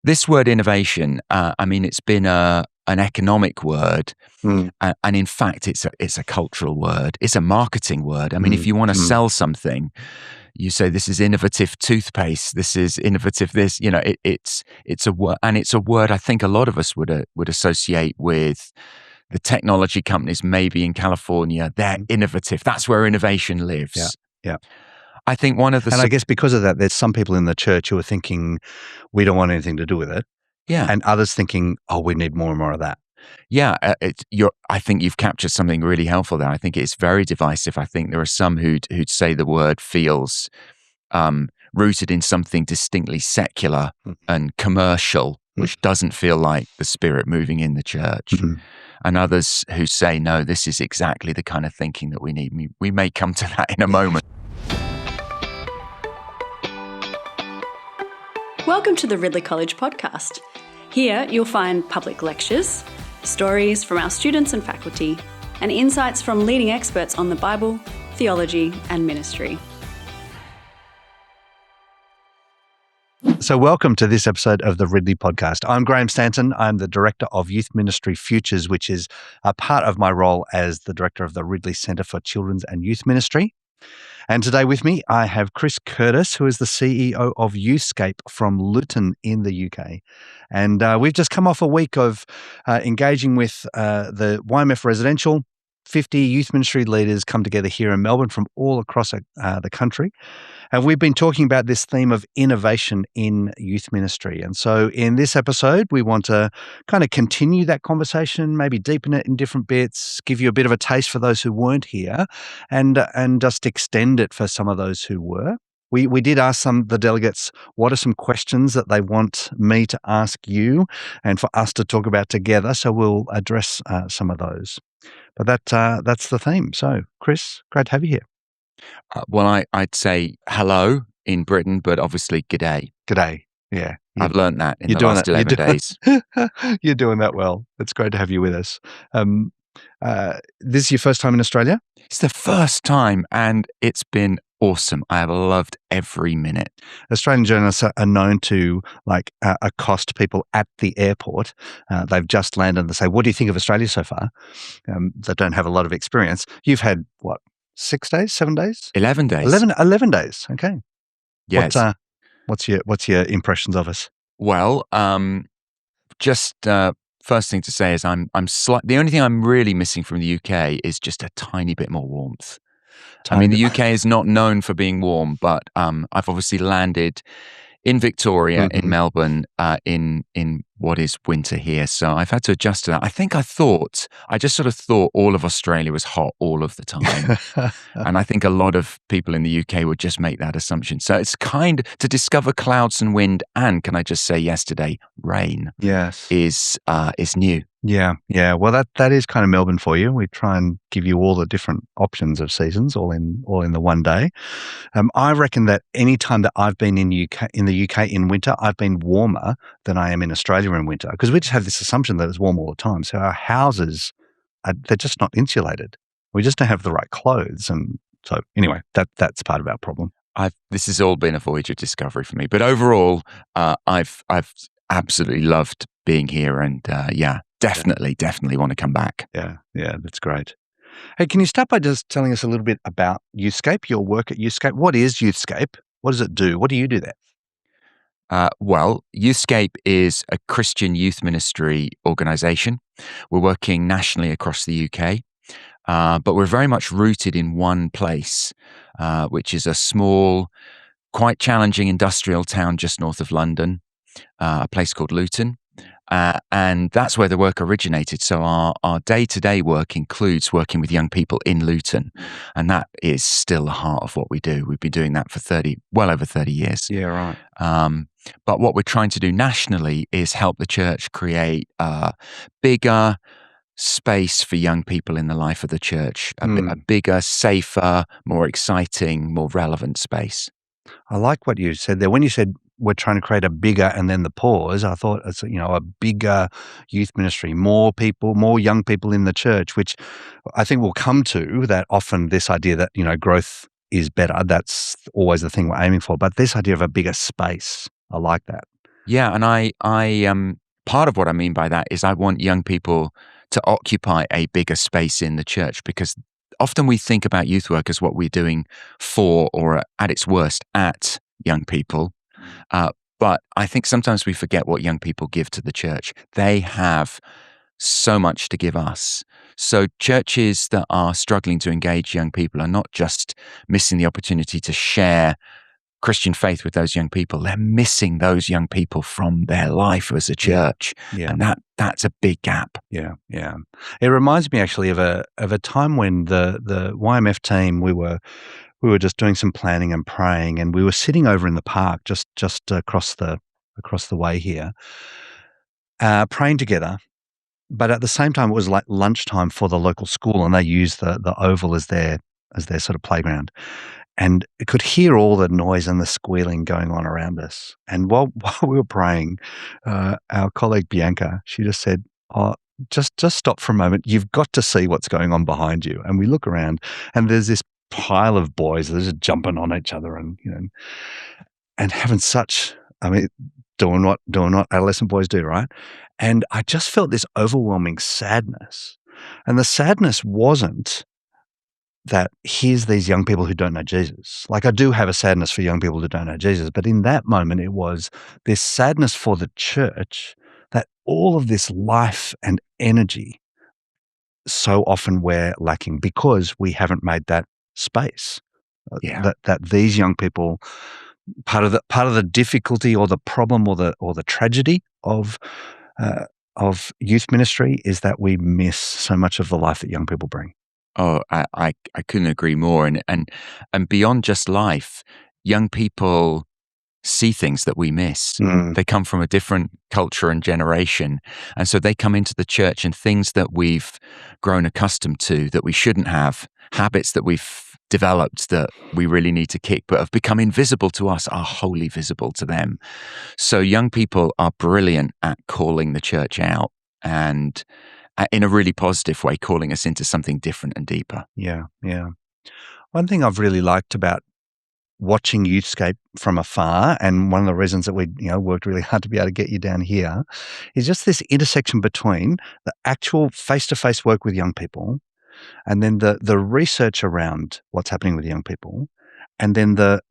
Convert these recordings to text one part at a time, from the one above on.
this word innovation, I mean, it's been an economic word, and in fact, it's a cultural word. It's a marketing word. I mean, if you want to sell something, you say this is innovative toothpaste. This is innovative. This, it's a word, and it's a word I think a lot of us would associate with the technology companies. Maybe in California, they're innovative. That's where innovation lives. Yeah. I think one of the I guess because of that, there's some people in the church who are thinking we don't want anything to do with it. Yeah. And others thinking, oh, we need more and more of that. Yeah, I think you've captured something really helpful there. I think it's very divisive. I think there are some who'd say the word feels rooted in something distinctly secular and commercial, which doesn't feel like the Spirit moving in the church. And others who say, no, this is exactly the kind of thinking that we need. We may come to that in a moment. Welcome to the Ridley College podcast. Here you'll find public lectures, stories from our students and faculty, and insights from leading experts on the Bible, theology, and ministry. So welcome to this episode of the Ridley podcast. I'm Graham Stanton. I'm the Director of Youth Ministry Futures, which is a part of my role as the Director of the Ridley Centre for Children's and Youth Ministry. And today with me, I have Chris Curtis, who is the CEO of Youthscape from Luton in the UK. And we've just come off a week of engaging with the YMF Residential. 50 youth ministry leaders come together here in Melbourne from all across the country. And we've been talking about this theme of innovation in youth ministry. And so in this episode, we want to kind of continue that conversation, maybe deepen it in different bits, give you a bit of a taste for those who weren't here, and just extend it for some of those who were. We did ask the delegates, what are some questions that they want me to ask you and for us to talk about together? So we'll address some of those. But that's the theme. So, Chris, great to have you here. Well, I'd say hello in Britain, but obviously g'day. G'day, yeah. I've learned that in the last 11 days. You're doing that well. It's great to have you with us. This is your first time in Australia? It's the first time, and it's been awesome. I have loved every minute. Australian journalists are known to accost people at the airport. They've just landed and they say, what do you think of Australia so far? They don't have a lot of experience. You've had, 6 days, 7 days? 11 days. 11 days, okay. Yes. What's your impressions of us? Well, first thing to say is the only thing I'm really missing from the UK is just a tiny bit more warmth. I mean, the UK is not known for being warm, but I've obviously landed in Victoria, in Melbourne, in what is winter here. So I've had to adjust to that. I just sort of thought all of Australia was hot all of the time. And I think a lot of people in the UK would just make that assumption. So it's to discover clouds and wind, and can I just say yesterday, rain. Yes. Is new. Yeah. Well, that is kind of Melbourne for you. We try and give you all the different options of seasons, all in the one day. I reckon that any time that I've been in the UK in winter, I've been warmer than I am in Australia in winter, because we just have this assumption that it's warm all the time. So our houses, they're just not insulated. We just don't have the right clothes, and so anyway, that's part of our problem. This has all been a voyage of discovery for me, but overall, I've absolutely loved being here, and definitely want to come back. Yeah, that's great. Hey, can you start by just telling us a little bit about Youthscape, your work at Youthscape? What is Youthscape? What does it do? What do you do there? Well, Youthscape is a Christian youth ministry organisation. We're working nationally across the UK, but we're very much rooted in one place, which is a small, quite challenging industrial town just north of London, a place called Luton. And that's where the work originated. So our day-to-day work includes working with young people in Luton. And that is still the heart of what we do. We've been doing that for well over 30 years. Yeah, right. But what we're trying to do nationally is help the church create a bigger space for young people in the life of the church, a bigger, safer, more exciting, more relevant space. I like what you said there. When you said we're trying to create a bigger and then the pause, I thought it's a bigger youth ministry, more people, more young people in the church, which I think we'll come to that often this idea that, growth is better. That's always the thing we're aiming for. But this idea of a bigger space, I like that. Yeah, and I part of what I mean by that is I want young people to occupy a bigger space in the church, because often we think about youth work as what we're doing for, or at its worst, at young people. But I think sometimes we forget what young people give to the church. They have so much to give us. So churches that are struggling to engage young people are not just missing the opportunity to share Christian faith with those young people, they're missing those young people from their life as a church. Yeah. And that's a big gap. Yeah. It reminds me actually of a time when the YMF team, we were just doing some planning and praying, and we were sitting over in the park just across the way here, praying together. But at the same time, it was like lunchtime for the local school, and they used the oval as their sort of playground. And it could hear all the noise and the squealing going on around us. And while we were praying, our colleague Bianca, she just said, "Oh, just stop for a moment. You've got to see what's going on behind you." And we look around, and there's this pile of boys that are just jumping on each other, and and having such, doing what adolescent boys do, right? And I just felt this overwhelming sadness, and the sadness wasn't that here's these young people who don't know Jesus. Like, I do have a sadness for young people who don't know Jesus, but in that moment, it was this sadness for the church that all of this life and energy, so often we're lacking because we haven't made that space. That these young people, part of the difficulty or the problem or the tragedy of youth ministry is that we miss so much of the life that young people bring. Oh, I couldn't agree more. And beyond just life, young people see things that we miss. They come from a different culture and generation. And so they come into the church, and things that we've grown accustomed to that we shouldn't have, habits that we've developed that we really need to kick but have become invisible to us, are wholly visible to them. So young people are brilliant at calling the church out, and in a really positive way, calling us into something different and deeper. Yeah. One thing I've really liked about watching Youthscape from afar, and one of the reasons that we worked really hard to be able to get you down here, is just this intersection between the actual face-to-face work with young people, and then the research around what's happening with young people, and then the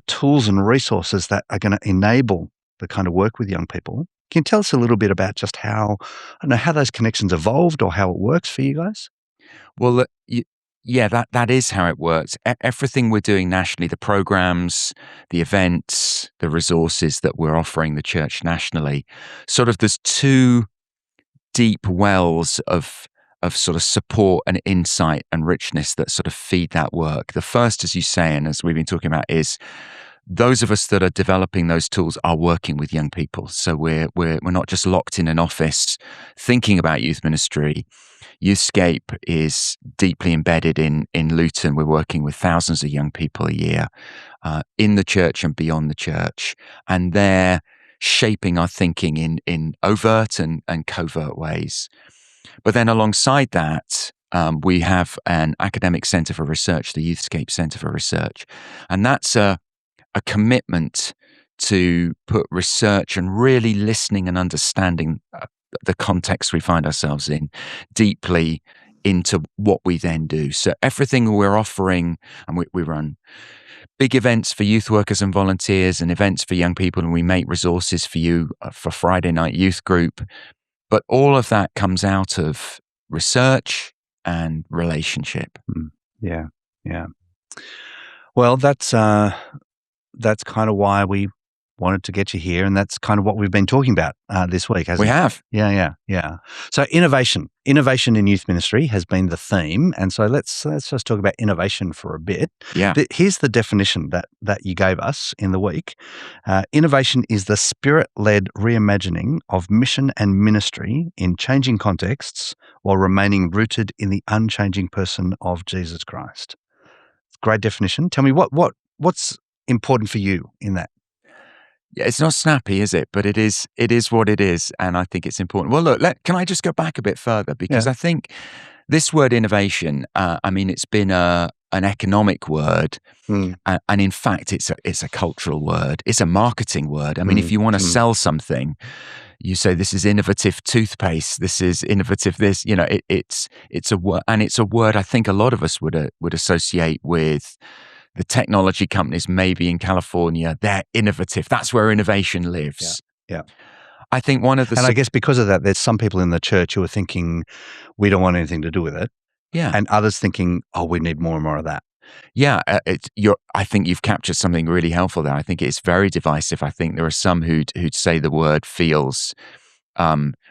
tools and resources that are going to enable the kind of work with young people. Can you tell us a little bit about just how those connections evolved, or how it works for you guys? Well, yeah, that is how it works. Everything we're doing nationally, the programs, the events, the resources that we're offering the church nationally, sort of there's two deep wells of sort of support and insight and richness that sort of feed that work. The first, as you say, and as we've been talking about, is those of us that are developing those tools are working with young people. So we're not just locked in an office thinking about youth ministry. Youthscape is deeply embedded in Luton. We're working with thousands of young people a year in the church and beyond the church, and they're shaping our thinking in overt and covert ways. But then alongside that, we have an academic centre for research, the Youthscape Centre for Research, and that's a commitment to put research and really listening and understanding the context we find ourselves in deeply into what we then do. So everything we're offering, and we run big events for youth workers and volunteers, and events for young people, and we make resources for you for Friday night youth group. But all of that comes out of research and relationship. Yeah. Well, that's kind of why we wanted to get you here, and that's kind of what we've been talking about this week, hasn't it? We have. Yeah. So innovation in youth ministry has been the theme, and so let's just talk about innovation for a bit. Yeah. Here's the definition that you gave us in the week. Innovation is the spirit-led reimagining of mission and ministry in changing contexts while remaining rooted in the unchanging person of Jesus Christ. Great definition. Tell me what's important for you in that. Yeah, it's not snappy, is it? But it is what it is, and I think it's important. Well, look, can I just go back a bit further? Because I think this word innovation, it's been a an economic word. Mm. And in fact, it's a cultural word. It's a marketing word. I mean, if you want to sell something, you say this is innovative toothpaste. This is innovative. This, it's a word, and it's a word I think a lot of us would associate with the technology companies. Maybe in California, they're innovative. That's where innovation lives. Yeah. I think one of the, and I guess because of that, there's some people in the church who are thinking we don't want anything to do with it, and others thinking, oh, we need more and more of that. Yeah, I think you've captured something really helpful there. I think it's very divisive. I think there are some who'd say the word feels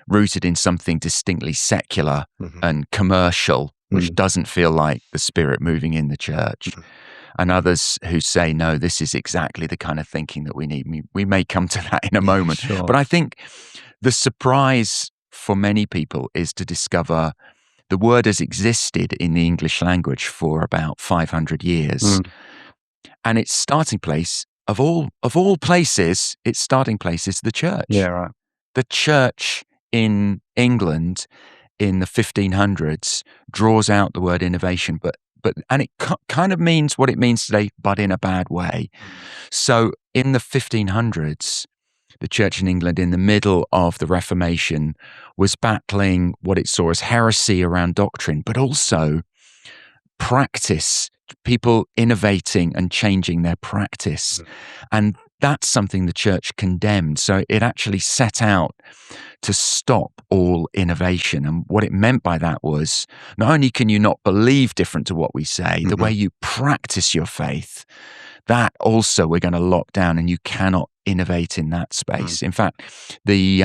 rooted in something distinctly secular and commercial, which doesn't feel like the Spirit moving in the church. And others who say, no, this is exactly the kind of thinking that we need. We may come to that in a moment. Sure. But I think the surprise for many people is to discover the word has existed in the English language for about 500 years. And its starting place, of all places, its starting place is the church. Yeah, right. The church in England in the 1500s draws out the word innovation, and it kind of means what it means today, but in a bad way. So in the 1500s, the church in England in the middle of the Reformation was battling what it saw as heresy around doctrine, but also practice, people innovating and changing their practice. And that's something the church condemned. So it actually set out to stop all innovation. And what it meant by that was, not only can you not believe different to what we say, the way you practice your faith, that also we're going to lock down, and you cannot innovate in that space. In fact, the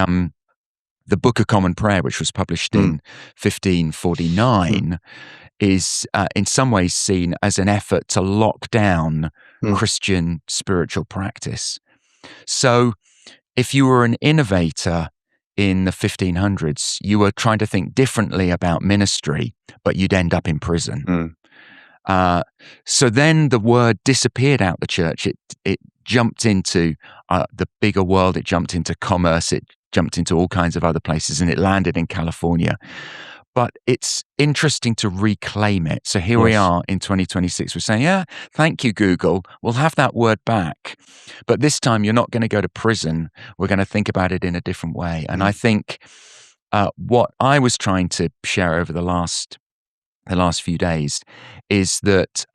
Book of Common Prayer, which was published in 1549, is in some ways seen as an effort to lock down Christian spiritual practice. So if you were an innovator in the 1500s, you were trying to think differently about ministry, but you'd end up in prison. So then the word disappeared out the church. It jumped into the bigger world. It jumped into commerce. It jumped into all kinds of other places, and it landed in California. But it's interesting to reclaim it. So here we are in 2026. We're saying, yeah, thank you, Google. We'll have that word back. But this time you're not going to go to prison. We're going to think about it in a different way. And I think what I was trying to share over the last few days is that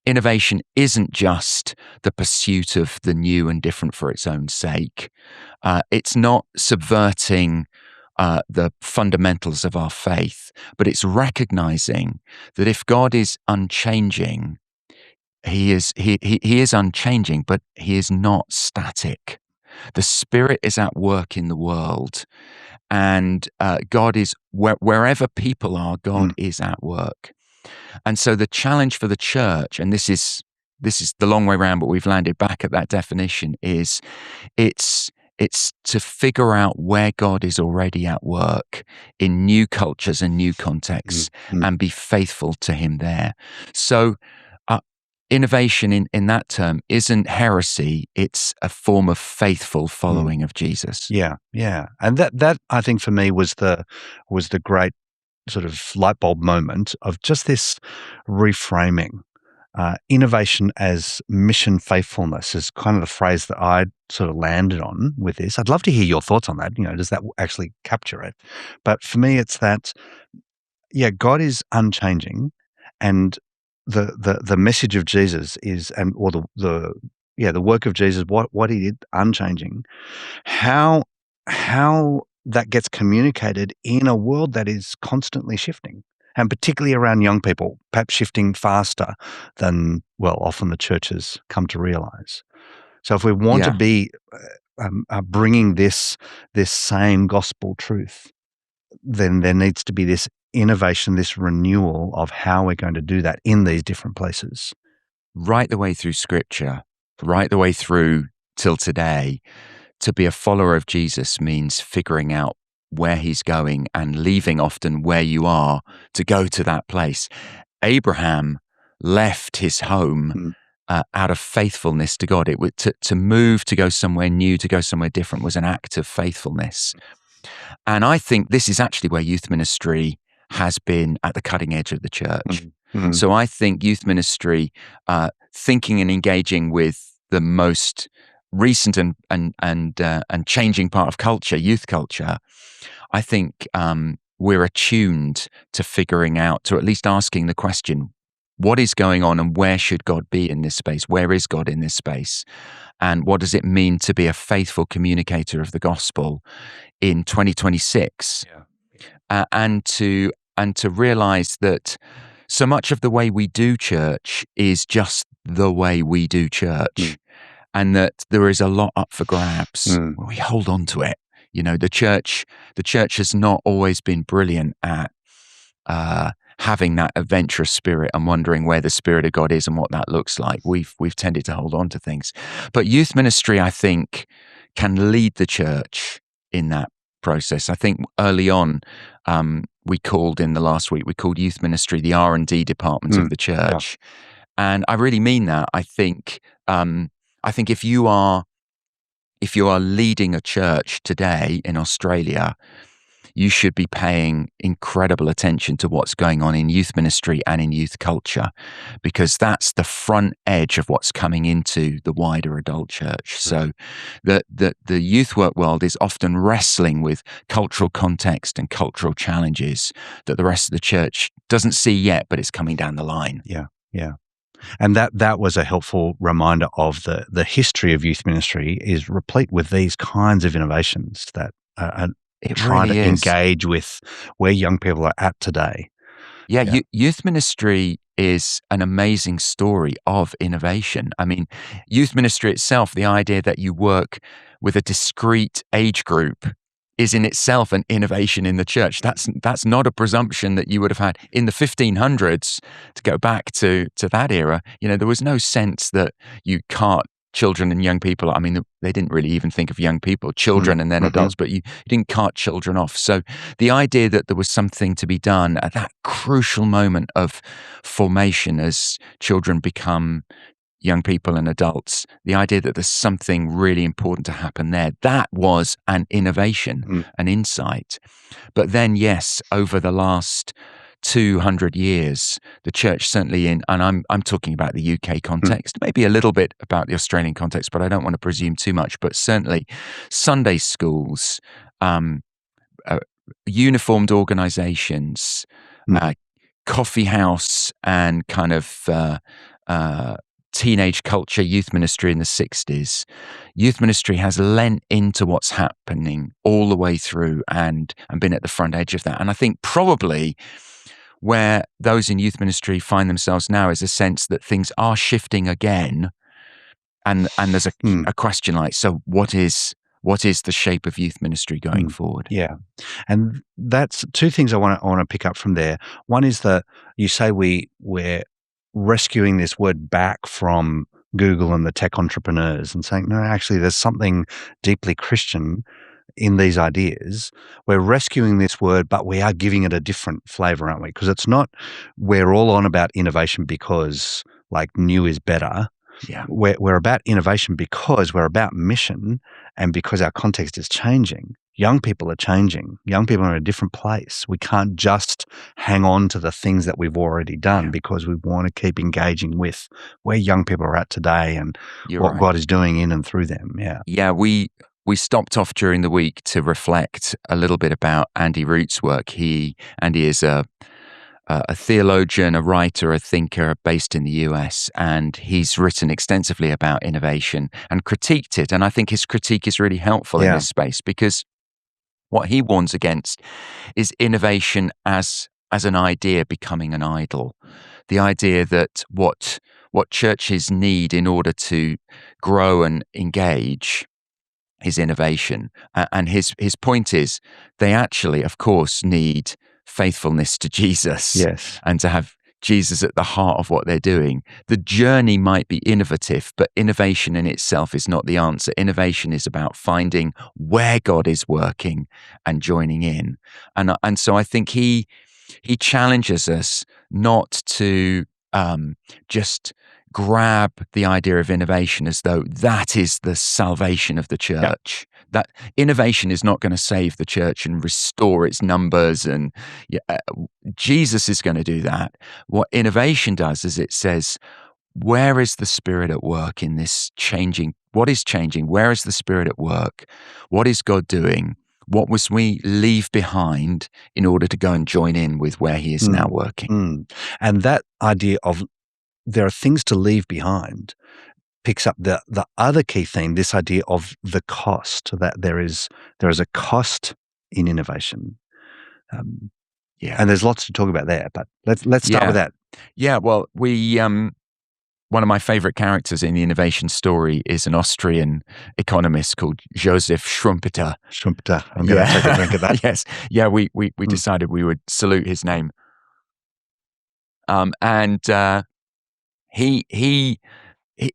innovation isn't just the pursuit of the new and different for its own sake. It's not subverting the fundamentals of our faith, but it's recognizing that if God is unchanging, he is unchanging, but he is not static. The Spirit is at work in the world, and God is wherever people are. God is at work, and so the challenge for the church, and this is the long way around, but we've landed back at that definition, is it's to figure out where God is already at work in new cultures and new contexts and be faithful to him there. So innovation in that term isn't heresy. It's a form of faithful following of Jesus. Yeah. And that I think for me was the great sort of light bulb moment of just this reframing. Innovation as mission faithfulness is kind of the phrase that I sort of landed on with this. I'd love to hear your thoughts on that. Does that actually capture it? But for me, it's that, God is unchanging, and the message of Jesus is, or the work of Jesus, what he did, unchanging. How that gets communicated in a world that is constantly shifting. And particularly around young people, perhaps shifting faster than, often the churches come to realize. So if we want to be bringing this same gospel truth, then there needs to be this innovation, this renewal of how we're going to do that in these different places. Right the way through Scripture, right the way through till today, to be a follower of Jesus means figuring out where he's going and leaving often where you are to go to that place. Abraham left his home out of faithfulness to God. It was to move, to go somewhere new, to go somewhere different was an act of faithfulness. And I think this is actually where youth ministry has been at the cutting edge of the church. So I think youth ministry, thinking and engaging with the most recent and changing part of culture, youth culture, I think we're attuned to figuring out, to at least asking the question, what is going on and where should God be in this space? Where is God in this space? And what does it mean to be a faithful communicator of the gospel in 2026? And to realize that so much of the way we do church is just the way we do church, and that there is a lot up for grabs. We hold on to it. You know, the church has not always been brilliant at having that adventurous spirit and wondering where the Spirit of God is and what that looks like. We've tended to hold on to things, but youth ministry, I think, can lead the church in that process. I think early on, we called youth ministry the R&D department of the church, and I really mean that. I think if you are leading a church today in Australia, you should be paying incredible attention to what's going on in youth ministry and in youth culture, because that's the front edge of what's coming into the wider adult church. So the youth work world is often wrestling with cultural context and cultural challenges that the rest of the church doesn't see yet, but it's coming down the line. Yeah. And that was a helpful reminder of the history of youth ministry is replete with these kinds of innovations that are trying to engage with where young people are at today. Yeah. Youth ministry is an amazing story of innovation. I mean, youth ministry itself, the idea that you work with a discrete age group is in itself an innovation in the church. That's not a presumption that you would have had in the 1500s. To go back to that era, you know, there was no sense that you cart children and young people. I mean, they didn't really even think of young people, children and then adults, but you didn't cart children off. So the idea that there was something to be done at that crucial moment of formation as children become young people and adults, the idea that there's something really important to happen there, that was an innovation, an insight. But then, yes, over the last 200 years, the church certainly and I'm talking about the UK context, maybe a little bit about the Australian context, but I don't want to presume too much, but certainly Sunday schools, uniformed organizations, coffee house and kind of teenage culture youth ministry in the 60s. Youth ministry has lent into what's happening all the way through and been at the front edge of that. And I think probably where those in youth ministry find themselves now is a sense that things are shifting again, and there's a question like, so what is the shape of youth ministry going forward? Yeah, and that's two things I want to pick up from there. One is that you say we're rescuing this word back from Google and the tech entrepreneurs and saying, no, actually, there's something deeply Christian in these ideas. We're rescuing this word, but we are giving it a different flavor, aren't we? Because it's not, we're all on about innovation because like new is better. Yeah. We're about innovation because we're about mission and because our context is changing. Young people are changing. Young people are in a different place. We can't just hang on to the things that we've already done because we want to keep engaging with where young people are at today and what God is doing in and through them. Yeah. Yeah, we stopped off during the week to reflect a little bit about Andy Root's work. Andy is a theologian, a writer, a thinker based in the US, and he's written extensively about innovation and critiqued it. And I think his critique is really helpful in this space, because what he warns against is innovation as an idea becoming an idol. The idea that what churches need in order to grow and engage is innovation. And his point is they actually, of course, need faithfulness to Jesus, and to have Jesus at the heart of what they're doing. The journey might be innovative, but innovation in itself is not the answer. Innovation is about finding where God is working and joining in. And so I think he challenges us not to just grab the idea of innovation as though that is the salvation of the church. that innovation is not going to save the church and restore its numbers, and Jesus is going to do that. What innovation does is it says, where is the Spirit at work in this changing? What is changing? Where is the Spirit at work? What is God doing? What must we leave behind in order to go and join in with where He is now working? And that idea of there are things to leave behind picks up the other key theme, this idea of the cost, that there is a cost in innovation. And there's lots to talk about there, but let's start with that. Yeah, well, one of my favorite characters in the innovation story is an Austrian economist called Joseph Schumpeter. Schumpeter. I'm going to take a drink of that. Yes. Yeah, we decided we would salute his name.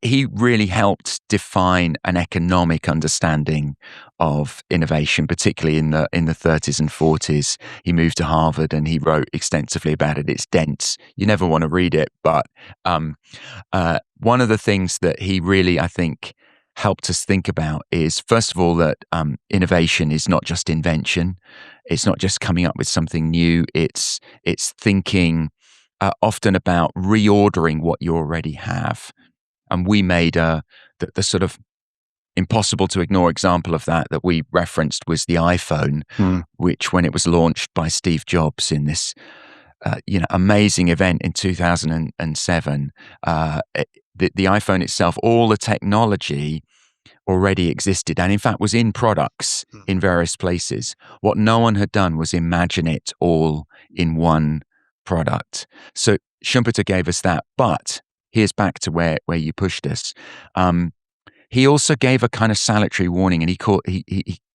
He really helped define an economic understanding of innovation, particularly in the 30s and 40s. He moved to Harvard and he wrote extensively about it. It's dense. You never want to read it, but one of the things that he really, I think, helped us think about is, first of all, that innovation is not just invention. It's not just coming up with something new. It's thinking often about reordering what you already have. And we made the sort of impossible to ignore example of that we referenced was the iPhone, which, when it was launched by Steve Jobs in this amazing event in 2007, the iPhone itself, all the technology already existed and in fact was in products in various places. What no one had done was imagine it all in one product. So Schumpeter gave us that, but here's back to where you pushed us. He also gave a kind of salutary warning, and he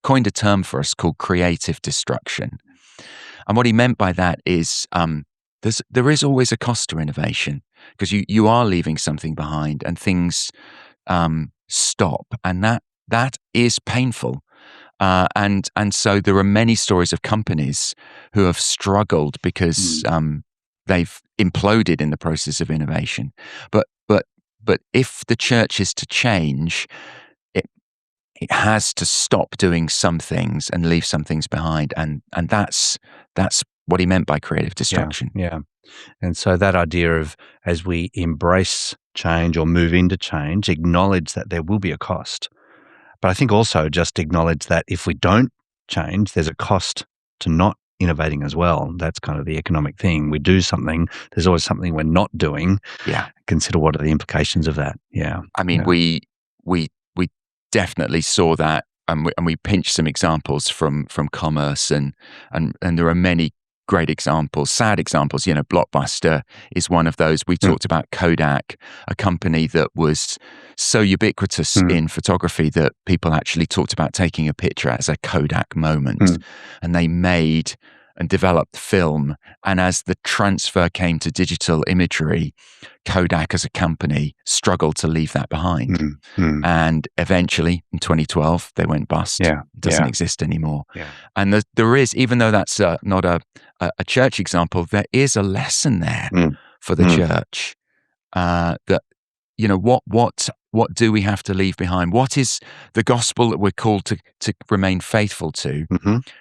coined a term for us called creative destruction. And what he meant by that is there is always a cost to innovation, because you are leaving something behind and things stop, and that is painful. And so there are many stories of companies who have struggled because they've imploded in the process of innovation. But if the church is to change, it has to stop doing some things and leave some things behind. And that's what he meant by creative destruction. Yeah. And so that idea of, as we embrace change or move into change, acknowledge that there will be a cost. But I think also just acknowledge that if we don't change, there's a cost to not innovating as well. That's kind of the economic thing. We do something, there's always something we're not doing. Yeah. Consider what are the implications of that. Yeah. I mean, we definitely saw that, and we pinched some examples from commerce, and there are many great examples, sad examples. Blockbuster is one of those. We talked about Kodak, a company that was so ubiquitous in photography that people actually talked about taking a picture as a Kodak moment. And they made and developed film. And as the transfer came to digital imagery, Kodak as a company struggled to leave that behind. And eventually in 2012, they went bust. Yeah. It doesn't exist anymore. Yeah. And there is, even though that's not a church example, there is a lesson there for the church that, what do we have to leave behind? What is the gospel that we're called to remain faithful to?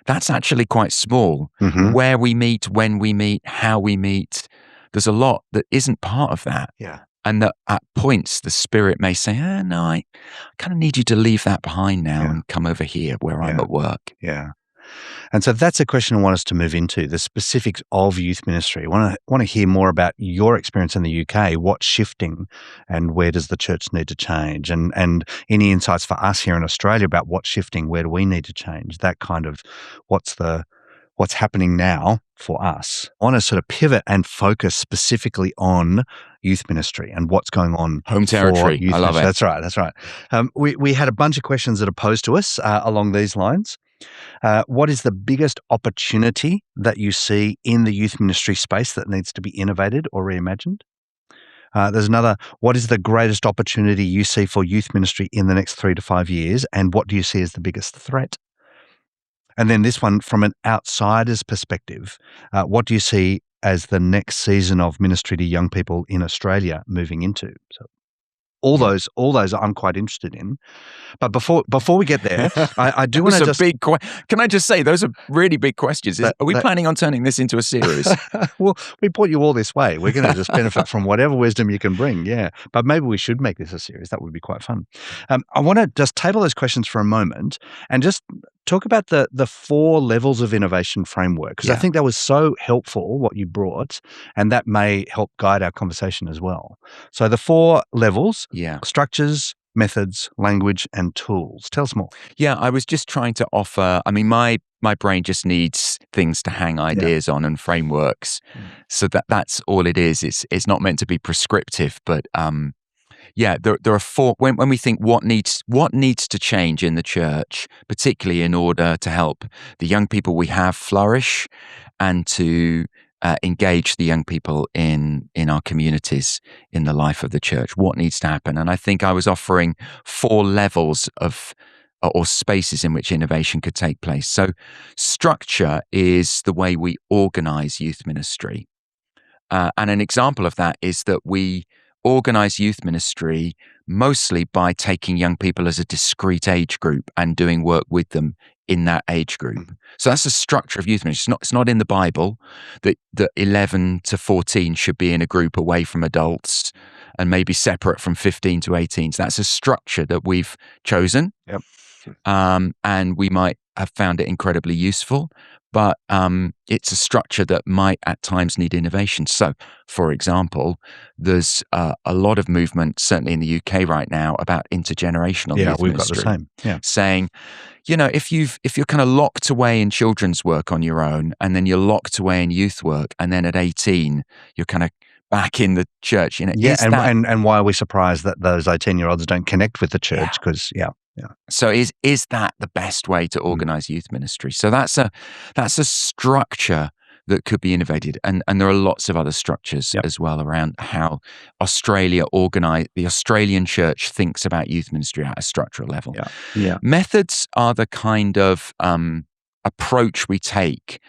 That's actually quite small. Where we meet, when we meet, how we meet, there's a lot that isn't part of that. Yeah. And that at points the Spirit may say, no, I kind of need you to leave that behind now and come over here where I'm at work. Yeah. And so that's a question I want us to move into, the specifics of youth ministry. I want to hear more about your experience in the UK, what's shifting and where does the church need to change, and any insights for us here in Australia about what's shifting, where do we need to change, that kind of what's happening now for us. I want to sort of pivot and focus specifically on youth ministry and what's going on. Home territory. I love it. That's right. We had a bunch of questions that are posed to us along these lines. What is the biggest opportunity that you see in the youth ministry space that needs to be innovated or reimagined? There's another, what is the greatest opportunity you see for youth ministry in the next 3 to 5 years, and what do you see as the biggest threat? And then this one, from an outsider's perspective, what do you see as the next season of ministry to young people in Australia moving into? So, all those I'm quite interested in. But before we get there, I do want to just can I just say those are really big questions. Are we planning on turning this into a series? Well, we brought you all this way. We're going to just benefit from whatever wisdom you can bring. Yeah, but maybe we should make this a series. That would be quite fun. I want to just table those questions for a moment and just talk about the 4 levels of innovation framework, because I think that was so helpful what you brought, and that may help guide our conversation as well. So the 4 levels: structures, methods, language, and tools. Tell us more. Yeah, I was just trying to offer, I mean, my brain just needs things to hang ideas on and frameworks. So that's all it is. It's not meant to be prescriptive, but there are 4. When we think what needs to change in the church, particularly in order to help the young people we have flourish and to engage the young people in our communities, in the life of the church, what needs to happen. And I think I was offering 4 levels of or spaces in which innovation could take place. So structure is the way we organize youth ministry. And an example of that is that we organize youth ministry mostly by taking young people as a discrete age group and doing work with them in that age group. So that's the structure of youth ministry. It's not in the Bible that 11 to 14 should be in a group away from adults and maybe separate from 15 to 18. So that's a structure that we've chosen. Yep. And we might have found it incredibly useful, but it's a structure that might at times need innovation. So, for example, there's a lot of movement, certainly in the UK right now, about intergenerational youth we've ministry. got the same. Saying, if you're kind of locked away in children's work on your own, and then you're locked away in youth work, and then at 18 you're kind of back in the church. And why are we surprised that those 18-year-olds don't connect with the church? Because So is that the best way to organize youth ministry? So that's a structure that could be innovated, and there are lots of other structures as well around how the Australian church thinks about youth ministry at a structural level. Methods are the kind of approach we take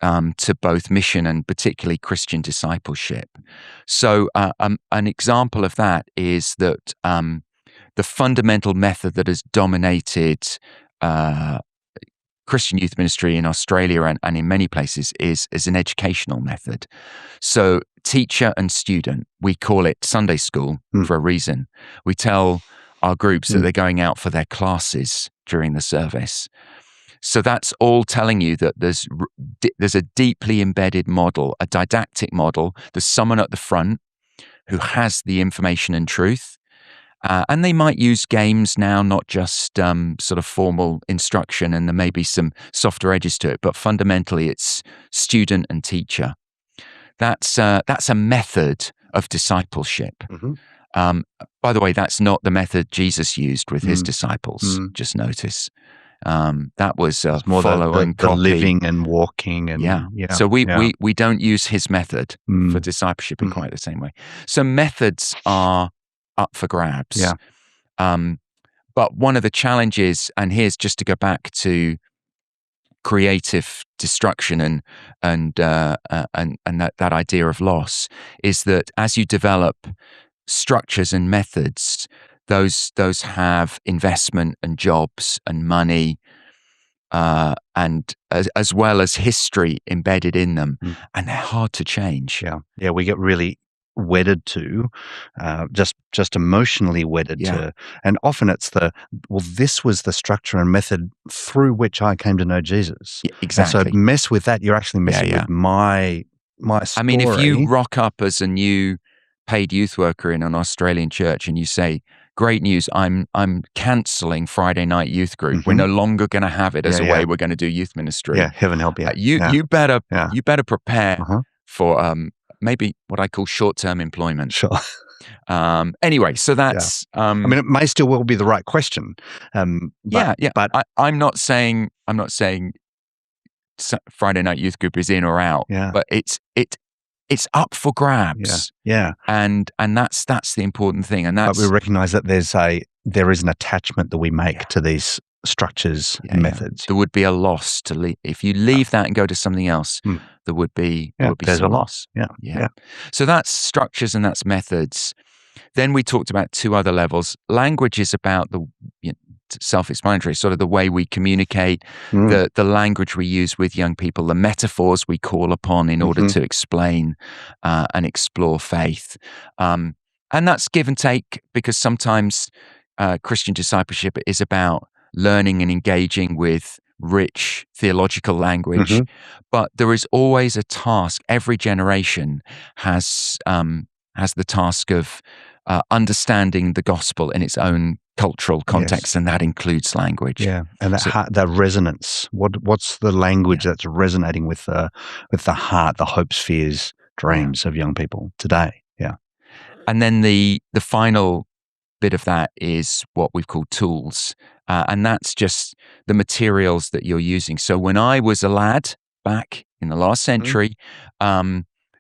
to both mission and particularly Christian discipleship. So an example of that is that the fundamental method that has dominated Christian youth ministry in Australia and in many places is an educational method. So teacher and student, we call it Sunday school for a reason. We tell our groups that they're going out for their classes during the service. So that's all telling you that there's a deeply embedded model, a didactic model. There's someone at the front who has the information and truth. And they might use games now, not just sort of formal instruction, and there may be some softer edges to it, but fundamentally it's student and teacher. That's a method of discipleship. By the way, that's not the method Jesus used with his disciples, just notice. That was more follow and the copy. Living and walking. And So we don't use his method for discipleship in quite the same way. So methods are up for grabs. But one of the challenges, and here's just to go back to creative destruction and that idea of loss, is that as you develop structures and methods, those have investment and jobs and money, and as well as history embedded in them, and they're hard to change. We get really wedded to, just emotionally wedded to, and often it's this was the structure and method through which I came to know Jesus. Exactly. And so mess with that, you're actually messing with my story. I mean, if you rock up as a new paid youth worker in an Australian church and you say, "Great news! I'm cancelling Friday night youth group. We're no longer going to have it as a way we're going to do youth ministry." Heaven help you. You better prepare for maybe what I call short-term employment. Sure. Anyway, so that's. I mean, it may still well be the right question. But I'm not saying Friday night youth group is in or out. But it's up for grabs. And that's the important thing. And but we recognise that there is an attachment that we make to these structures and methods. There would be a loss to leave if you leave that and go to something else. There would be there's some a loss. So that's structures and that's methods. Then we talked about two other levels. Language is about the self-explanatory, sort of the way we communicate, the language we use with young people, the metaphors we call upon in order to explain and explore faith. And that's give and take, because sometimes Christian discipleship is about learning and engaging with rich theological language, but there is always a task. Every generation has the task of understanding the gospel in its own cultural context, and that includes language. Yeah, and that resonance. What's the language that's resonating with the heart, the hopes, fears, dreams of young people today? Yeah, and then the final bit of that is what we've called tools, and that's just the materials that you're using. So when I was a lad back in the last century,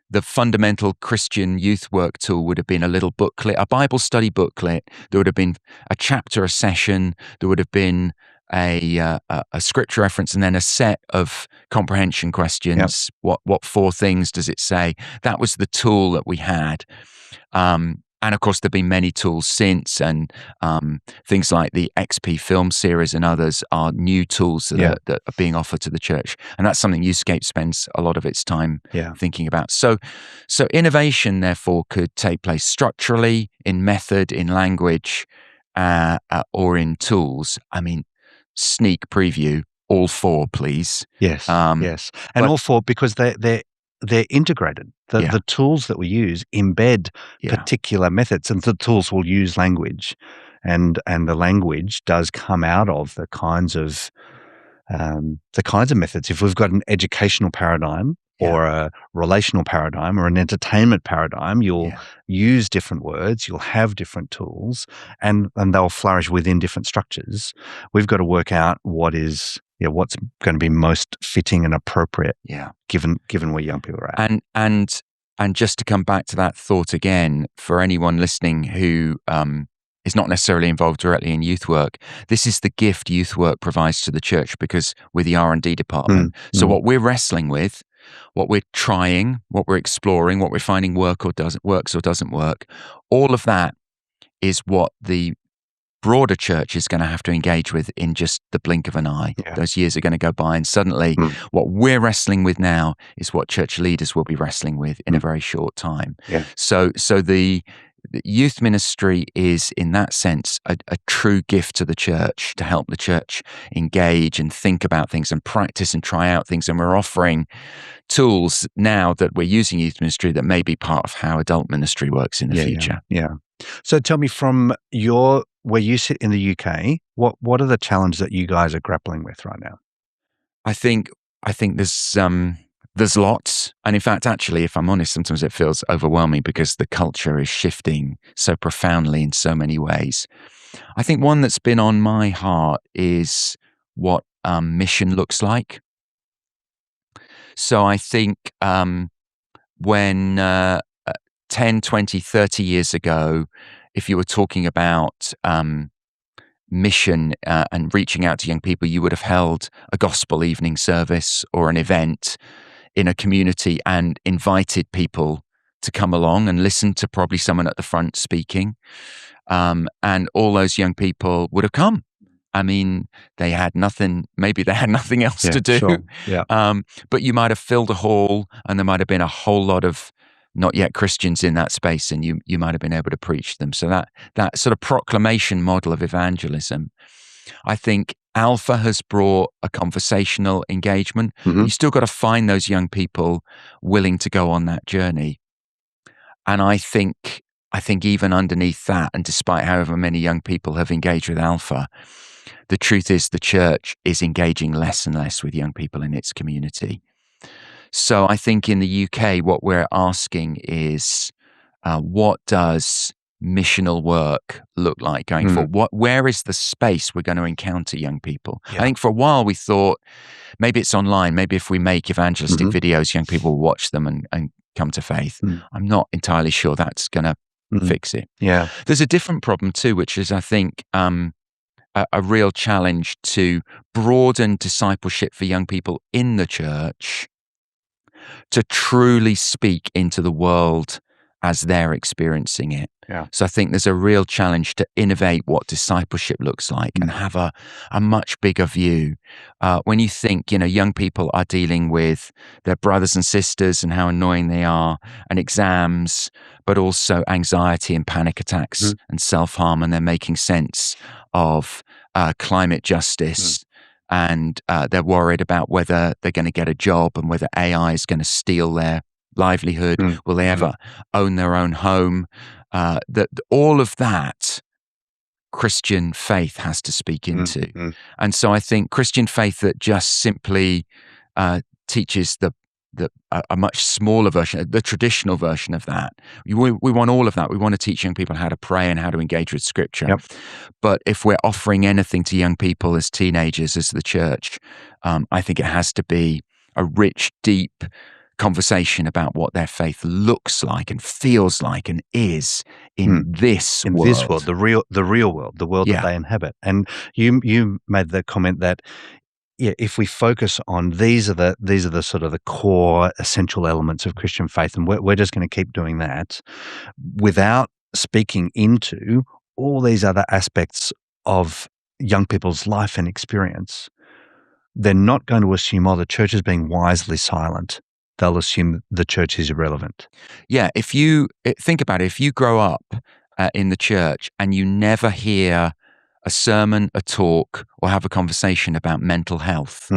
the fundamental Christian youth work tool would have been a little booklet, a Bible study booklet. There would have been a chapter a session. There would have been a scripture reference, and then a set of comprehension questions. What four things does it say? That was the tool that we had. And of course, there have been many tools since, and things like the XP film series and others are new tools that are being offered to the church. And that's something Youthscape spends a lot of its time thinking about. So innovation, therefore, could take place structurally, in method, in language, or in tools. I mean, sneak preview, all four, please. Yes, yes. And all four, because they're integrated. The tools that we use embed particular methods, and the tools will use language, and the language does come out of the kinds of methods. If we've got an educational paradigm or a relational paradigm or an entertainment paradigm, you'll use different words, you'll have different tools, and they'll flourish within different structures. We've got to work out what's going to be most fitting and appropriate, given where young people are at. And just to come back to that thought again, for anyone listening who is not necessarily involved directly in youth work, this is the gift youth work provides to the church, because we're the R&D department. So what we're wrestling with, what we're trying, what we're exploring, what we're finding works or doesn't work, all of that is what the broader church is going to have to engage with in just the blink of an eye. Those years are going to go by, and suddenly what we're wrestling with now is what church leaders will be wrestling with in a very short time. So the youth ministry is, in that sense, a true gift to the church, to help the church engage and think about things and practice and try out things. And we're offering tools now that we're using youth ministry that may be part of how adult ministry works in the future. So tell me, from where you sit in the UK, what are the challenges that you guys are grappling with right now? I think there's lots, and in fact, actually, if I'm honest, sometimes it feels overwhelming because the culture is shifting so profoundly in so many ways. I think one that's been on my heart is what mission looks like. So I think when 10, 20, 30 years ago, if you were talking about mission and reaching out to young people, you would have held a gospel evening service or an event in a community and invited people to come along and listen to probably someone at the front speaking. And all those young people would have come. I mean, maybe they had nothing else to do. Sure. But you might have filled a hall, and there might have been a whole lot of not yet Christians in that space, and you might have been able to preach to them. So that sort of proclamation model of evangelism, I think Alpha has brought a conversational engagement. You still got to find those young people willing to go on that journey. And I think even underneath that, and despite however many young people have engaged with Alpha, the truth is the church is engaging less and less with young people in its community. So I think in the UK, what we're asking is, what does missional work look like going forward? Where is the space we're going to encounter young people? I think for a while we thought maybe it's online. Maybe if we make evangelistic videos, young people will watch them and come to faith. I'm not entirely sure that's going to fix it. There's a different problem too, which is, I think, a real challenge to broaden discipleship for young people in the church to truly speak into the world as they're experiencing it. Yeah. So I think there's a real challenge to innovate what discipleship looks like and have a much bigger view. When you think, young people are dealing with their brothers and sisters and how annoying they are, and exams, but also anxiety and panic attacks and self-harm, and they're making sense of climate justice. And they're worried about whether they're going to get a job and whether AI is going to steal their livelihood. Will they ever own their own home? All of that Christian faith has to speak into. And so I think Christian faith that just simply teaches a much smaller version, the traditional version of that. We want all of that. We want to teach young people how to pray and how to engage with Scripture. Yep. But if we're offering anything to young people as teenagers, as the church, I think it has to be a rich, deep conversation about what their faith looks like and feels like and is in this world. This world, the real world, the world that they inhabit. And you made the comment that if we focus on these are the sort of the core essential elements of Christian faith, and we're just going to keep doing that without speaking into all these other aspects of young people's life and experience, they're not going to assume, the church is being wisely silent. They'll assume the church is irrelevant. Yeah, if you think about it, if you grow up in the church and you never hear a sermon, a talk, or have a conversation about mental health,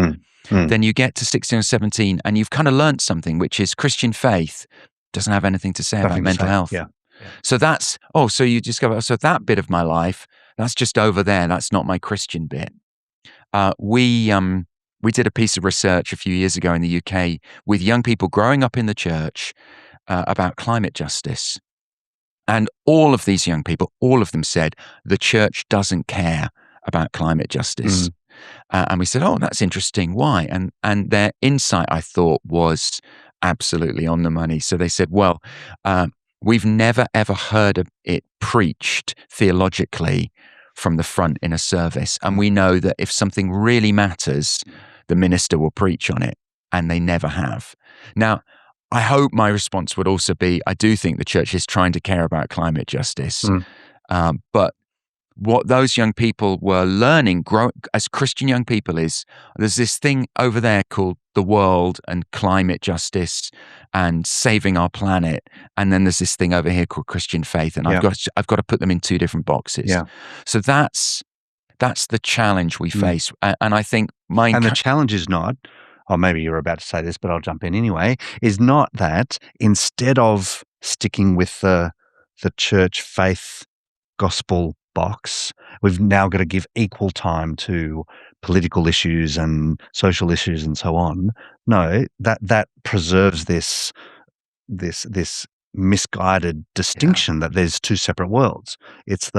then you get to 16 or 17 and you've kind of learned something, which is Christian faith doesn't have anything to say about mental health. Yeah. So that's, so you discover, so that bit of my life, that's just over there. That's not my Christian bit. We did a piece of research a few years ago in the UK with young people growing up in the church about climate justice. And all of these young people, all of them said, the church doesn't care about climate justice. And we said, that's interesting. Why? And their insight, I thought, was absolutely on the money. So they said, we've never, ever heard it preached theologically from the front in a service. And we know that if something really matters, the minister will preach on it, and they never have. Now, I hope my response would also be, I do think the church is trying to care about climate justice. But what those young people were learning as Christian young people is there's this thing over there called the world and climate justice and saving our planet. And then there's this thing over here called Christian faith. And I've got to put them in two different boxes. Yeah. So that's the challenge we face. And I think the challenge is not, maybe you're about to say this, but I'll jump in anyway, is not that instead of sticking with the church faith gospel box, we've now got to give equal time to political issues and social issues and so on. No, that preserves this misguided distinction that there's two separate worlds. It's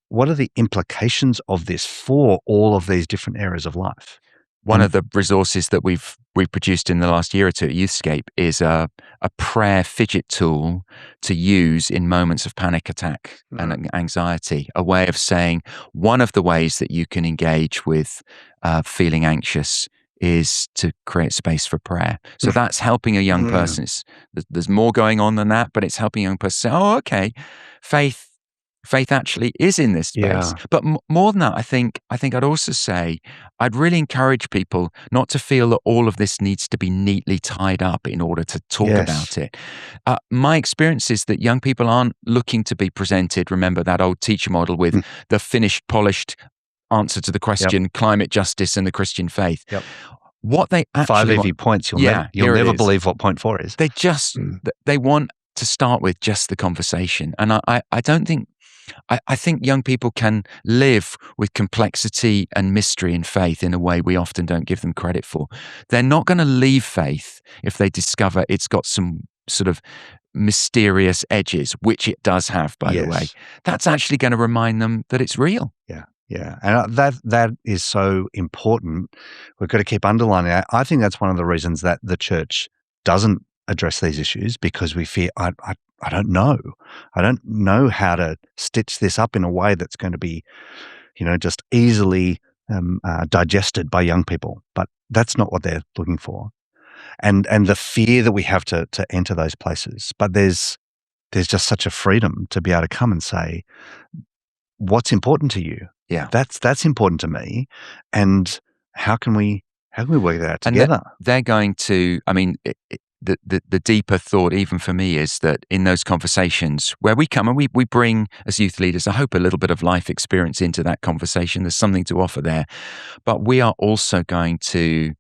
what are the implications of this for all of these different areas of life? One of the resources that we've produced in the last year or two at Youthscape is a prayer fidget tool to use in moments of panic attack and anxiety, a way of saying one of the ways that you can engage with feeling anxious is to create space for prayer. So that's helping a young person. There's more going on than that, but it's helping a young person say, okay, faith actually is in this space. Yeah. But more than that, I think I'd also say I'd really encourage people not to feel that all of this needs to be neatly tied up in order to talk about it. My experience is that young people aren't looking to be presented, remember that old teacher model with the finished, polished answer to the question, climate justice and the Christian faith. What they actually 5 easy points, you'll never believe what point 4 is. They just, they want to start with just the conversation. And I don't think, I think young people can live with complexity and mystery and faith in a way we often don't give them credit for. They're not going to leave faith if they discover it's got some sort of mysterious edges, which it does have, by the way. That's actually going to remind them that it's real. Yeah, and that is so important. We've got to keep underlining that. I think that's one of the reasons that the church doesn't address these issues, because we fear, I don't know. I don't know how to stitch this up in a way that's going to be, just easily digested by young people. But that's not what they're looking for. And the fear that we have to enter those places. But there's there's just such a freedom to be able to come and say, what's important to you? Yeah. That's important to me. And how can we work that out together? And they're going to, I mean, the deeper thought, even for me, is that in those conversations where we come and we bring, as youth leaders, I hope a little bit of life experience into that conversation. There's something to offer there. But we are also going to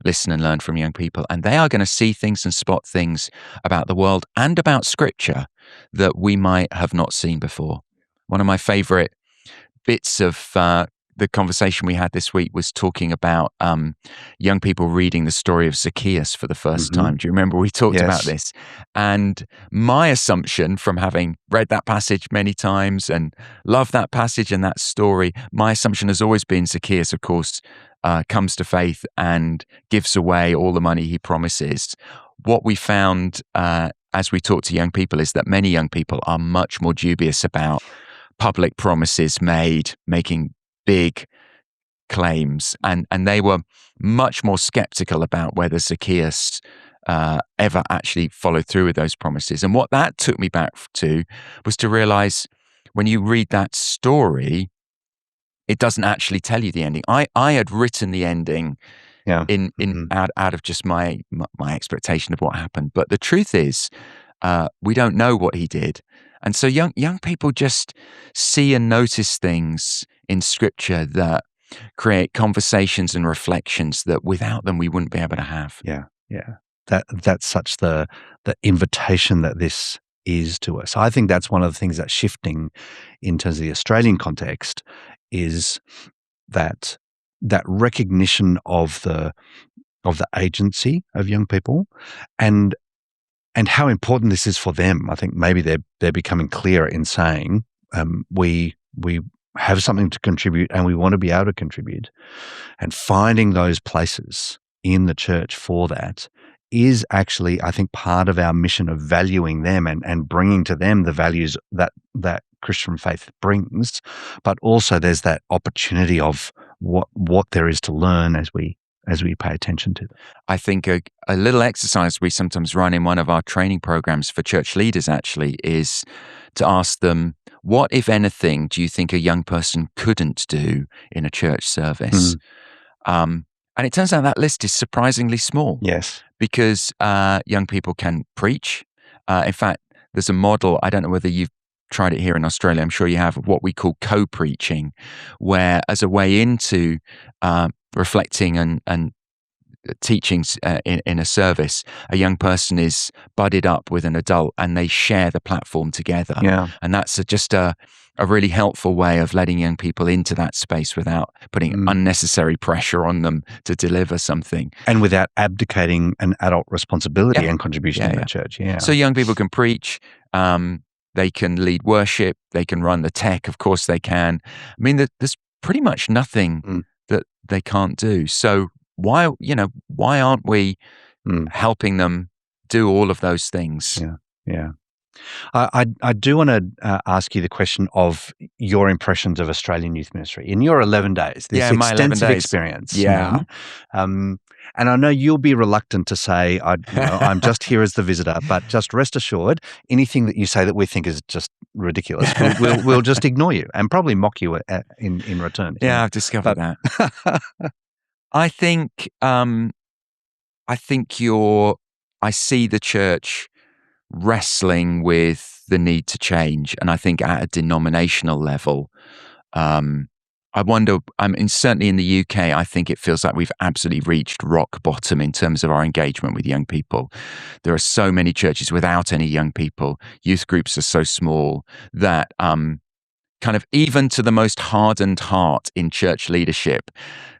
listen and learn from young people, and they are going to see things and spot things about the world and about Scripture that we might have not seen before. One of my favorite bits of the conversation we had this week was talking about young people reading the story of Zacchaeus for the first time. Do you remember we talked about this? And my assumption, from having read that passage many times and loved that passage and that story, my assumption has always been Zacchaeus, of course, comes to faith and gives away all the money he promises. What we found as we talk to young people is that many young people are much more dubious about public promises made, making big claims, and they were much more skeptical about whether Zacchaeus ever actually followed through with those promises. And what that took me back to was to realize when you read that story, it doesn't actually tell you the ending. I had written the ending out of just my expectation of what happened, but the truth is we don't know what he did. And so young people just see and notice things in Scripture that create conversations and reflections that without them we wouldn't be able to have. Yeah. That's such the invitation that this is to us. I think that's one of the things that's shifting in terms of the Australian context is that recognition of the agency of young people and how important this is for them. I think maybe they're becoming clearer in saying we have something to contribute and we want to be able to contribute, and finding those places in the church for that is actually, I think, part of our mission of valuing them and bringing to them the values that Christian faith brings. But also there's that opportunity of what there is to learn as we pay attention to them. I think a little exercise we sometimes run in one of our training programs for church leaders actually is to ask them, what, if anything, do you think a young person couldn't do in a church service? And it turns out that list is surprisingly small. Yes. Because young people can preach. In fact, there's a model, I don't know whether you've tried it here in Australia, I'm sure you have, what we call co-preaching, where as a way into reflecting and teachings in a service, a young person is budded up with an adult and they share the platform together. Yeah. And that's just a really helpful way of letting young people into that space without putting unnecessary pressure on them to deliver something. And without abdicating an adult responsibility and contribution in the church. Yeah. So young people can preach, they can lead worship, they can run the tech, of course they can. I mean, there's pretty much nothing that they can't do. So why aren't we helping them do all of those things? Yeah. I do want to ask you the question of your impressions of Australian youth ministry in your 11 days, this extensive experience. Yeah. And I know you'll be reluctant to say, I'm just here as the visitor, but just rest assured, anything that you say that we think is just ridiculous, we'll just ignore you and probably mock you in return. Yeah, I've discovered that. I think I see the church wrestling with the need to change, and I think at a denominational level, I wonder. Certainly in the UK, I think it feels like we've absolutely reached rock bottom in terms of our engagement with young people. There are so many churches without any young people. Youth groups are so small that kind of even to the most hardened heart in church leadership,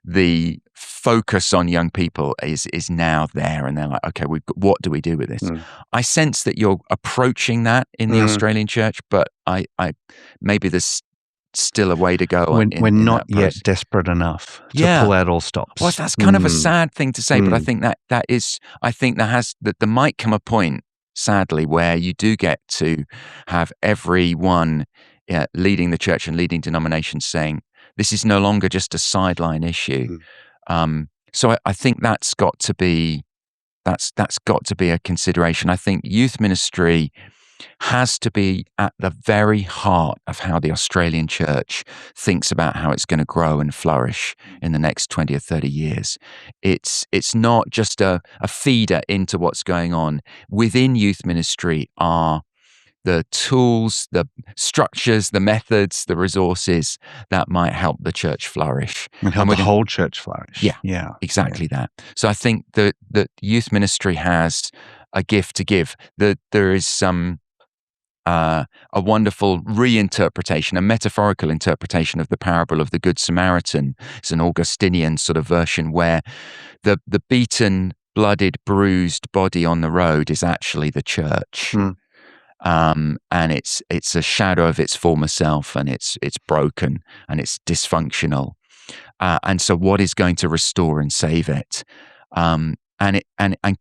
the focus on young people is now there, and they're like, okay, what do we do with this? I sense that you're approaching that in the Australian church, but I maybe there's still a way to go. We're not yet desperate enough to pull out all stops. Well, that's kind of a sad thing to say, but I think there might come a point, sadly, where you do get to have everyone leading the church and leading denominations saying, this is no longer just a sideline issue. So I think that's got to be a consideration. I think youth ministry has to be at the very heart of how the Australian church thinks about how it's going to grow and flourish in the next 20 or 30 years. It's not just a feeder into what's going on. Within youth ministry are the tools, the structures, the methods, the resources that might help the church flourish. And help the whole church flourish. Yeah, exactly that. So I think that youth ministry has a gift to give. There is some a wonderful reinterpretation, a metaphorical interpretation of the parable of the Good Samaritan. It's an Augustinian sort of version where the beaten, blooded, bruised body on the road is actually the church. And it's a shadow of its former self, and it's broken and it's dysfunctional. And so what is going to restore and save it? And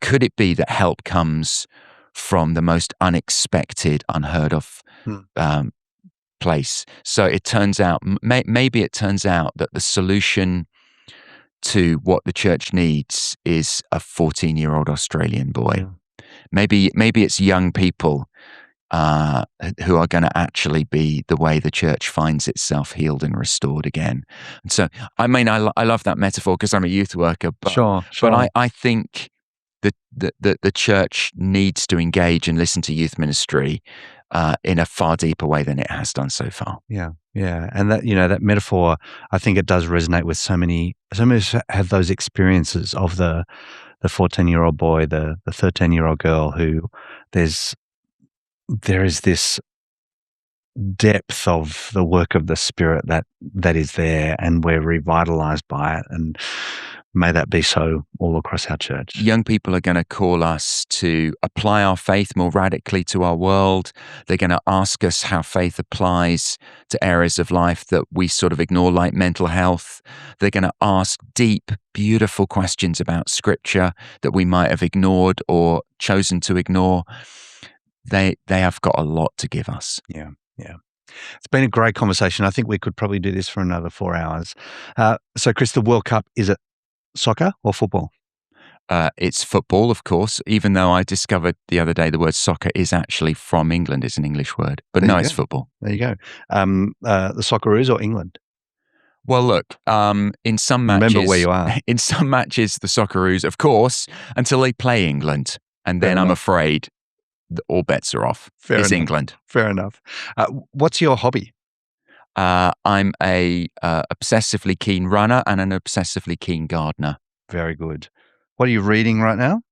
could it be that help comes from the most unexpected, unheard of place? So it turns out, maybe it turns out that the solution to what the church needs is a 14-year-old Australian boy. Maybe it's young people who are going to actually be the way the church finds itself healed and restored again. And so, I mean, I love that metaphor because I'm a youth worker. But, Sure. But I think that the church needs to engage and listen to youth ministry in a far deeper way than it has done so far. Yeah. And that, that metaphor, I think it does resonate with so many have those experiences of the 14-year-old boy, the 13-year-old girl who there is this depth of the work of the Spirit that is there, and we're revitalized by it. And may that be so all across our church. Young people are going to call us to apply our faith more radically to our world. They're going to ask us how faith applies to areas of life that we sort of ignore, like mental health. They're going to ask deep, beautiful questions about Scripture that we might have ignored or chosen to ignore. They have got a lot to give us. Yeah. It's been a great conversation. I think we could probably do this for another 4 hours. So, Chris, the World Cup, is it soccer or football? It's football, of course, even though I discovered the other day the word soccer is actually from England. It's an English word. But no, it's football. There you go. The Socceroos or England? Well, look, in some matches... Remember where you are. In some matches, the Socceroos, of course, until they play England. And then I'm afraid all bets are off. It's England. Fair enough. What's your hobby? I'm a obsessively keen runner and an obsessively keen gardener. Very good. What are you reading right now?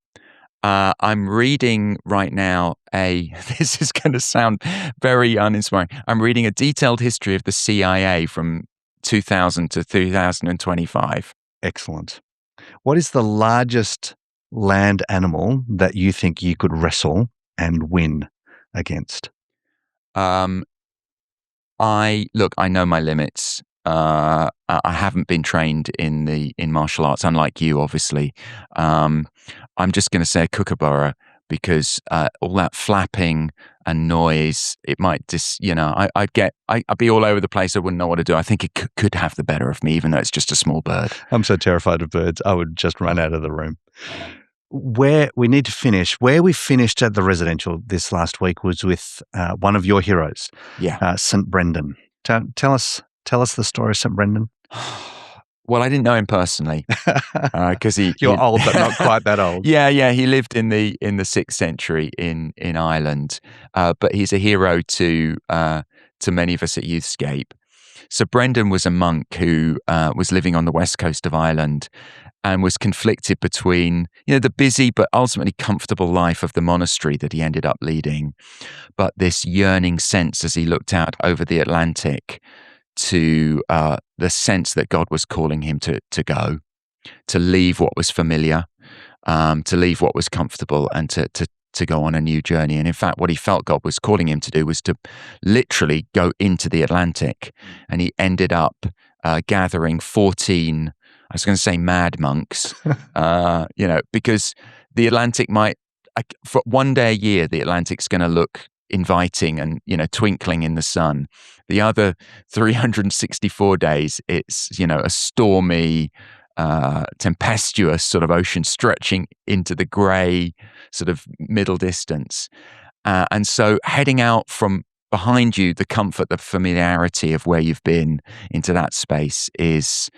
I'm reading right now this is going to sound very uninspiring. I'm reading a detailed history of the CIA from 2000 to 2025. Excellent. What is the largest land animal that you think you could wrestle and win against? I know my limits. I haven't been trained in martial arts, unlike you, obviously. I'm just going to say a kookaburra because all that flapping and noise, it might just, I'd be all over the place. I wouldn't know what to do. I think it could have the better of me, even though it's just a small bird. I'm so terrified of birds. I would just run out of the room. Where we need to finish, where we finished at the residential this last week was with one of your heroes, St. Brendan. Tell us the story of St. Brendan. Well, I didn't know him personally because you're old, but not quite that old. Yeah. He lived in the 6th century in Ireland, but he's a hero to many of us at Youthscape. So Brendan was a monk who was living on the west coast of Ireland and was conflicted between, the busy but ultimately comfortable life of the monastery that he ended up leading, but this yearning sense as he looked out over the Atlantic to the sense that God was calling him to go, to leave what was familiar, to leave what was comfortable, and to go on a new journey. And in fact, what he felt God was calling him to do was to literally go into the Atlantic. And he ended up gathering 14, I was going to say mad monks, because the Atlantic for one day a year, the Atlantic's going to look inviting and, twinkling in the sun. The other 364 days, it's, a stormy, tempestuous sort of ocean stretching into the grey sort of middle distance. And so heading out from behind you, the comfort, the familiarity of where you've been into that space is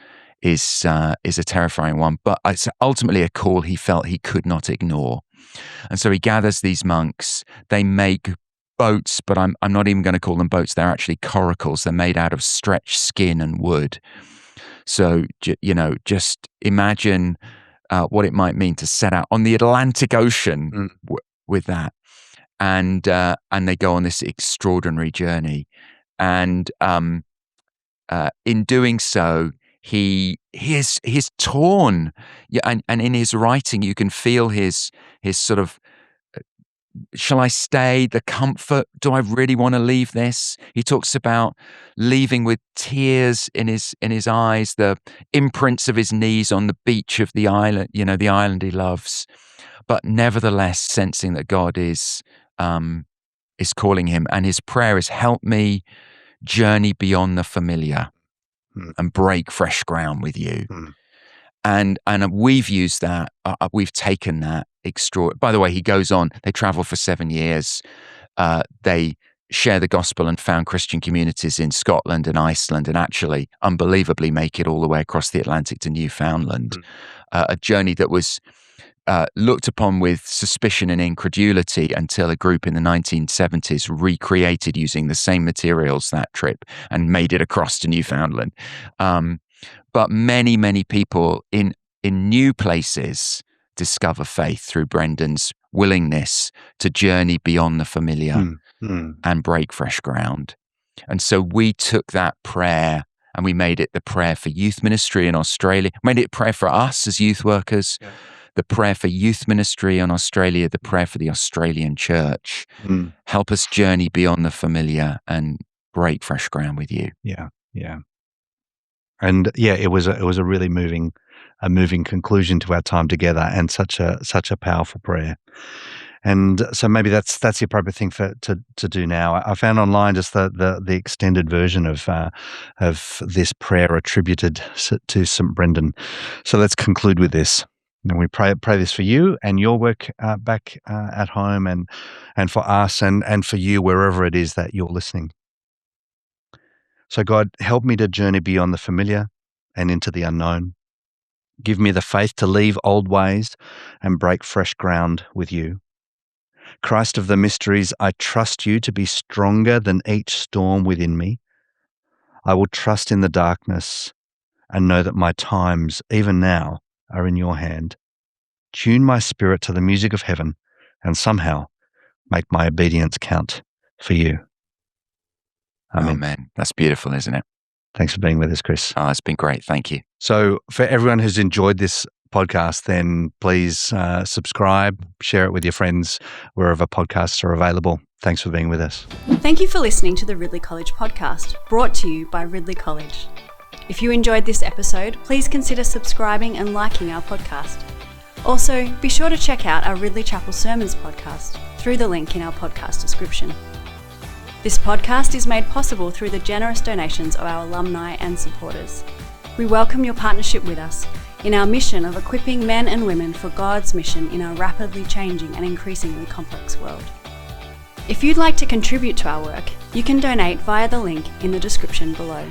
a terrifying one. But it's ultimately a call he felt he could not ignore. And so he gathers these monks. They make boats, but I'm not even going to call them boats. They're actually coracles. They're made out of stretched skin and wood. So, just imagine what it might mean to set out on the Atlantic Ocean with that. And they go on this extraordinary journey. And in doing so, he is torn. Yeah, and in his writing, you can feel his sort of, shall I stay? The comfort? Do I really want to leave this? He talks about leaving with tears in his eyes, the imprints of his knees on the beach of the island, the island he loves, but nevertheless sensing that God is calling him. And his prayer is, help me journey beyond the familiar and break fresh ground with you. And we've used that, we've taken that by the way, he goes on, they travel for 7 years. They share the gospel and found Christian communities in Scotland and Iceland, and actually, unbelievably, make it all the way across the Atlantic to Newfoundland. A journey that was looked upon with suspicion and incredulity until a group in the 1970s recreated using the same materials that trip and made it across to Newfoundland. But many, many people in new places discover faith through Brendan's willingness to journey beyond the familiar and break fresh ground. And so we took that prayer and we made it the prayer for youth ministry in Australia, made it prayer for us as youth workers, the prayer for youth ministry in Australia, the prayer for the Australian church. Help us journey beyond the familiar and break fresh ground with you. Yeah. And it was a really moving conclusion to our time together, and such a powerful prayer. And so maybe that's the appropriate thing to do now. I found online just the extended version of this prayer attributed to St. Brendan. So let's conclude with this. And we pray this for you and your work back at home, and for us and for you wherever it is that you're listening. So God, help me to journey beyond the familiar and into the unknown. Give me the faith to leave old ways and break fresh ground with you. Christ of the mysteries, I trust you to be stronger than each storm within me. I will trust in the darkness and know that my times, even now, are in your hand. Tune my spirit to the music of heaven and somehow make my obedience count for you. Amen. That's beautiful, isn't it? Thanks for being with us, Chris. Oh, it's been great. Thank you. So for everyone who's enjoyed this podcast, then please subscribe, share it with your friends wherever podcasts are available. Thanks for being with us. Thank you for listening to the Ridley College podcast, brought to you by Ridley College. If you enjoyed this episode, please consider subscribing and liking our podcast. Also, be sure to check out our Ridley Chapel Sermons podcast through the link in our podcast description. This podcast is made possible through the generous donations of our alumni and supporters. We welcome your partnership with us in our mission of equipping men and women for God's mission in our rapidly changing and increasingly complex world. If you'd like to contribute to our work, you can donate via the link in the description below.